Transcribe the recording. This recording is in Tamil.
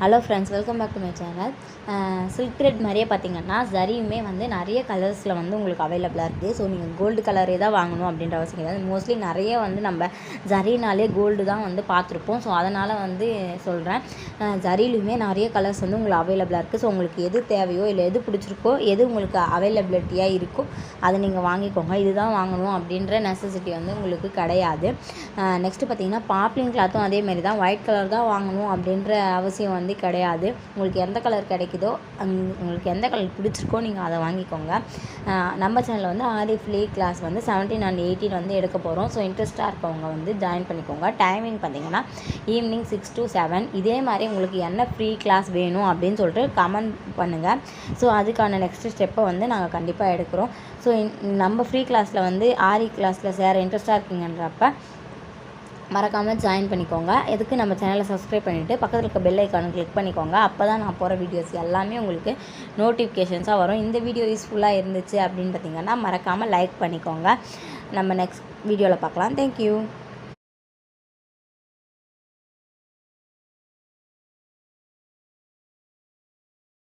Hello friends, welcome back to my channel. Silk thread மாதிரியே பார்த்திங்கன்னா ஜரியுமே வந்து நிறைய கலர்ஸில் வந்து உங்களுக்கு அவைலபிளாக இருக்குது. ஸோ நீங்கள் கோல்டு கலரே தான் வாங்கணும் அப்படின்ற அவசியம் கிடையாது. மோஸ்ட்லி நிறைய வந்து நம்ம ஜரினாலே கோல்டு தான் வந்து பார்த்துருப்போம். ஸோ அதனால் வந்து சொல்கிறேன், ஜரியிலுமே நிறைய கலர்ஸ் வந்து உங்களுக்கு அவைலபிளாக இருக்குது. ஸோ உங்களுக்கு எது தேவையோ இல்லை எது பிடிச்சிருக்கோ, எது உங்களுக்கு அவைலபிலிட்டியாக இருக்கோ அதை நீங்கள் வாங்கிக்கோங்க. இதுதான் வாங்கணும் அப்படின்ற நெசசிட்டி வந்து உங்களுக்கு கிடையாது. நெக்ஸ்ட்டு பார்த்திங்கன்னா பாப்லின் கிளாத்தும் அதேமாரி தான். ஒயிட் கலர் தான் வாங்கணும் அப்படின்ற அவசியம் வந்து கிடையாது. உங்களுக்கு எந்த கலர் கிடைக்குதோ, உங்களுக்கு எந்த கலர் பிடிச்சிருக்கோ நீங்கள் அதை வாங்கிக்கோங்க. நம்ம சேனலில் வந்து ஆரி ஃப்ளீ கிளாஸ் வந்து 17 and 18 வந்து எடுக்க போகிறோம். ஸோ இன்ட்ரெஸ்ட்டாக இருக்கவங்க வந்து ஜாயின் பண்ணிக்கோங்க. டைமிங் பார்த்திங்கன்னா ஈவினிங் 6 to 7. இதே மாதிரி உங்களுக்கு என்ன ஃப்ரீ கிளாஸ் வேணும் அப்படின்னு சொல்லிட்டு கமெண்ட் பண்ணுங்கள். ஸோ அதுக்கான நெக்ஸ்ட் ஸ்டெப்பை வந்து நாங்கள் கண்டிப்பாக எடுக்கிறோம். ஸோ நம்ம ஃப்ரீ கிளாஸில் வந்து ஆரி கிளாஸில் சேர இன்ட்ரெஸ்ட்டாக இருக்கீங்கன்றப்ப மறக்காமல் ஜாயின் பண்ணிக்கோங்க. எதுக்கு நம்ம சேனலை சப்ஸ்கிரைப் பண்ணிவிட்டு பக்கத்தில் இருக்க பெல் ஐக்கானை கிளிக் பண்ணிக்கோங்க. அப்போ தான் நான் போகிற வீடியோஸ் எல்லாமே உங்களுக்கு நோட்டிஃபிகேஷன்ஸாக வரும். இந்த வீடியோ யூஸ்ஃபுல்லாக இருந்துச்சு அப்படின்னு பார்த்திங்கன்னா மறக்காமல் லைக் பண்ணிக்கோங்க. நம்ம நெக்ஸ்ட் வீடியோவில் பார்க்கலாம். தேங்க்யூ.